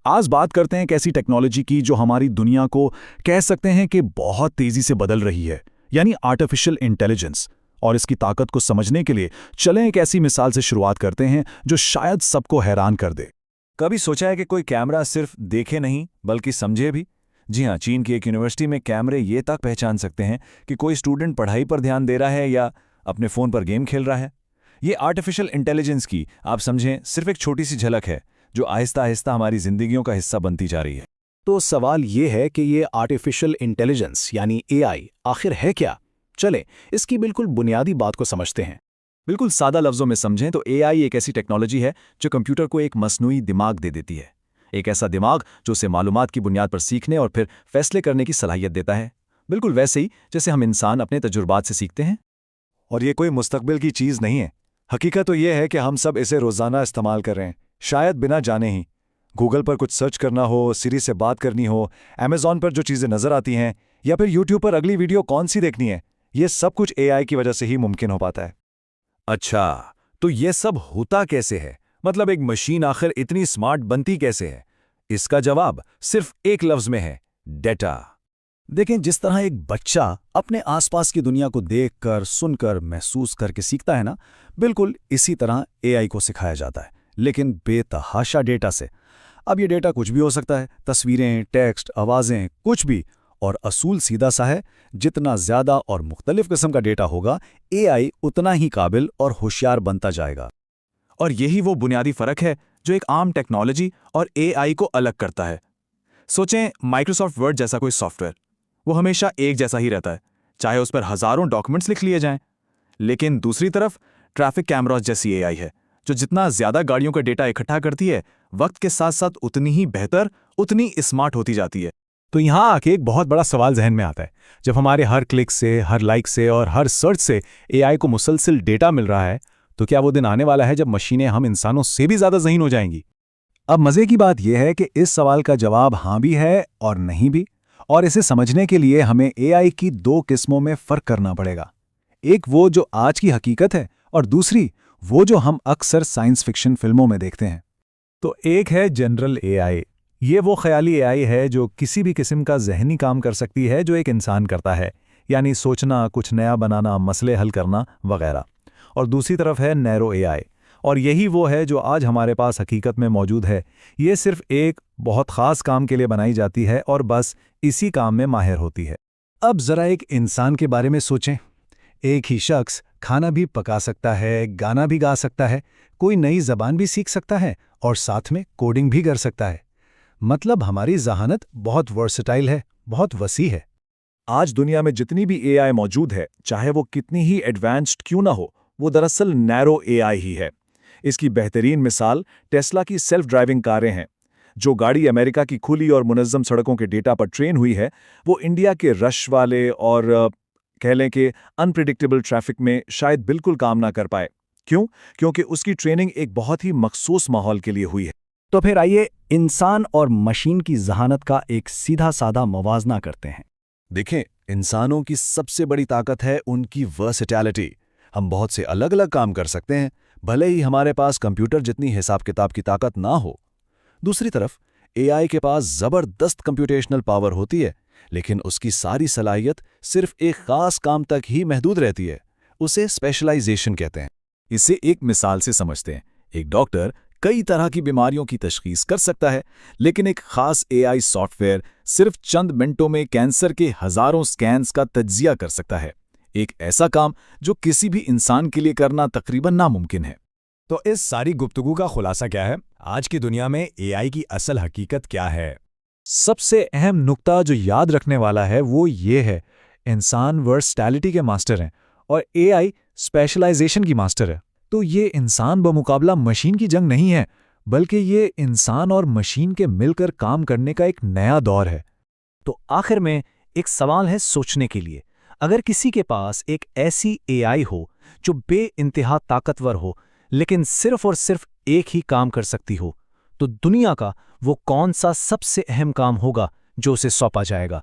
आज बात करते हैं एक ऐसी टेक्नोलॉजी की जो हमारी दुनिया को कह सकते हैं कि बहुत तेजी से बदल रही है, यानी आर्टिफिशियल इंटेलिजेंस। और इसकी ताकत को समझने के लिए चलें एक ऐसी मिसाल से शुरुआत करते हैं जो शायद सबको हैरान कर दे। कभी सोचा है कि कोई कैमरा सिर्फ देखे नहीं बल्कि समझे भी? जी हाँ, चीन की एक यूनिवर्सिटी में कैमरे ये तक पहचान सकते हैं कि कोई स्टूडेंट पढ़ाई पर ध्यान दे रहा है या अपने फ़ोन पर गेम खेल रहा है। ये आर्टिफिशियल इंटेलिजेंस की, आप समझें, सिर्फ एक छोटी सी झलक है जो आहिस्ता आहिस्ता हमारी जिंदगियों का हिस्सा बनती जा रही है। तो सवाल ये है कि ये आर्टिफिशियल इंटेलिजेंस यानी एआई आखिर है क्या? चलें इसकी बिल्कुल बुनियादी बात को समझते हैं। बिल्कुल सादा लफ्ज़ों में समझें तो एआई एक ऐसी टेक्नोलॉजी है जो कंप्यूटर को एक मसनूई दिमाग दे देती है। एक ऐसा दिमाग जो उसे मालूमात की बुनियाद पर सीखने और फिर फैसले करने की सलाहियत देता है, बिल्कुल वैसे ही जैसे हम इंसान अपने तजुर्बात से सीखते हैं। और ये कोई मुस्तकबिल की चीज़ नहीं है। हकीकत तो ये है कि हम सब इसे रोज़ाना इस्तेमाल कर रहे हैं, शायद बिना जाने ही। गूगल पर कुछ सर्च करना हो, सिरी से बात करनी हो, अमेज़ॉन पर जो चीज़ें नज़र आती हैं, या फिर यूट्यूब पर अगली वीडियो कौन सी देखनी है, ये सब कुछ एआई की वजह से ही मुमकिन हो पाता है। अच्छा, तो ये सब होता कैसे है? मतलब एक मशीन आखिर इतनी स्मार्ट बनती कैसे है? इसका जवाब सिर्फ एक लफ्ज़ में है: डेटा। देखें, जिस तरह एक बच्चा अपने आसपास की दुनिया को देखकर, सुनकर, महसूस करके सीखता है ना, बिल्कुल इसी तरह एआई को सिखाया जाता है, लेकिन बेतहाशा डेटा से। अब ये डेटा कुछ भी हो सकता है, तस्वीरें, टेक्स्ट, आवाज़ें, कुछ भी। और असूल सीधा सा है, जितना ज़्यादा और मुख्तलिफ किस्म का डेटा होगा, एआई उतना ही काबिल और होशियार बनता जाएगा। और यही वो बुनियादी फ़र्क है जो एक आम टेक्नोलॉजी और एआई को अलग करता है। सोचें, माइक्रोसॉफ्ट वर्ड जैसा कोई सॉफ्टवेयर, वो हमेशा एक जैसा ही रहता है, चाहे उस पर हज़ारों डॉक्यूमेंट्स लिख लिए जाएं। लेकिन दूसरी तरफ ट्रैफिक कैमरास जैसी एआई है, जो जितना ज़्यादा गाड़ियों का डेटा इकट्ठा करती है, वक्त के साथ साथ उतनी ही बेहतर, उतनी स्मार्ट होती जाती है। तो यहाँ आके एक बहुत बड़ा सवाल जहन में आता है। जब हमारे हर क्लिक से, हर लाइक से और हर सर्च से एआई को मुसलसल डेटा मिल रहा है, तो क्या वो दिन आने वाला है जब मशीनें हम इंसानों से भी ज़्यादा ज़हीन हो जाएंगी? अब मज़े की बात यह है कि इस सवाल का जवाब हाँ भी है और नहीं भी। और इसे समझने के लिए हमें एआई की दो किस्मों में फ़र्क करना पड़ेगा। एक वो जो आज की हकीकत है, और दूसरी वो जो हम अक्सर साइंस फिक्शन फिल्मों में देखते हैं। तो एक है जनरल एआई। ये वो ख्याली एआई है जो किसी भी किस्म का जहनी काम कर सकती है जो एक इंसान करता है, यानी सोचना, कुछ नया बनाना, मसले हल करना वगैरह। और दूसरी तरफ है नैरो एआई, और यही वो है जो आज हमारे पास हकीकत में मौजूद है। ये सिर्फ एक बहुत ख़ास काम के लिए बनाई जाती है और बस इसी काम में माहिर होती है। अब ज़रा एक इंसान के बारे में सोचें। एक ही शख्स खाना भी पका सकता है, गाना भी गा सकता है, कोई नई ज़बान भी सीख सकता है और साथ में कोडिंग भी कर सकता है। मतलब हमारी ज़हानत बहुत वर्सेटाइल है, बहुत वसी है। आज दुनिया में जितनी भी एआई मौजूद है, चाहे वो कितनी ही एडवांस्ड क्यों ना हो, वो दरअसल नैरो एआई ही है। इसकी बेहतरीन मिसाल टेस्ला की सेल्फ ड्राइविंग कारें हैं। जो गाड़ी अमेरिका की खुली और मुनज़्ज़म सड़कों के डेटा पर ट्रेन हुई है, वो इंडिया के रश वाले और कह लें कि अनप्रिडिक्टेबल ट्रैफिक में शायद बिल्कुल काम ना कर पाए। क्यों? क्योंकि उसकी ट्रेनिंग एक बहुत ही मखसूस माहौल के लिए हुई है। तो फिर आइए इंसान और मशीन की ज़हानत का एक सीधा साधा मवाजना करते हैं। देखें, इंसानों की सबसे बड़ी ताकत है उनकी वर्सेटैलिटी। हम बहुत से अलग अलग काम कर सकते हैं, भले ही हमारे पास कंप्यूटर जितनी हिसाब किताब की ताकत ना हो। दूसरी तरफ एआई के पास ज़बरदस्त कंप्यूटेशनल पावर होती है, लेकिन उसकी सारी सलाहियत सिर्फ एक ख़ास काम तक ही महदूद रहती है। उसे स्पेशलाइजेशन कहते हैं। इसे एक मिसाल से समझते हैं। एक डॉक्टर कई तरह की बीमारियों की तशखीस कर सकता है, लेकिन एक खास एआई सॉफ्टवेयर सिर्फ चंद मिनटों में कैंसर के हज़ारों स्कैन्स का तज्जिया कर सकता है। एक ऐसा काम जो किसी भी इंसान के लिए करना तकरीबन नामुमकिन है। तो इस सारी गुफ्तगू का खुलासा क्या है? आज की दुनिया में एआई की असल हकीकत क्या है? सबसे अहम नुक्ता जो याद रखने वाला है वो ये है, इंसान वर्सटैलिटी के मास्टर हैं और एआई स्पेशलाइजेशन की मास्टर है। तो ये इंसान बमुकाबला मशीन की जंग नहीं है, बल्कि ये इंसान और मशीन के मिलकर काम करने का एक नया दौर है। तो आखिर में एक सवाल है सोचने के लिए। अगर किसी के पास एक ऐसी एआई हो जो बेइंतहा ताकतवर हो, लेकिन सिर्फ और सिर्फ एक ही काम कर सकती हो, तो दुनिया का वो कौन सा सबसे अहम काम होगा जो उसे सौंपा जाएगा?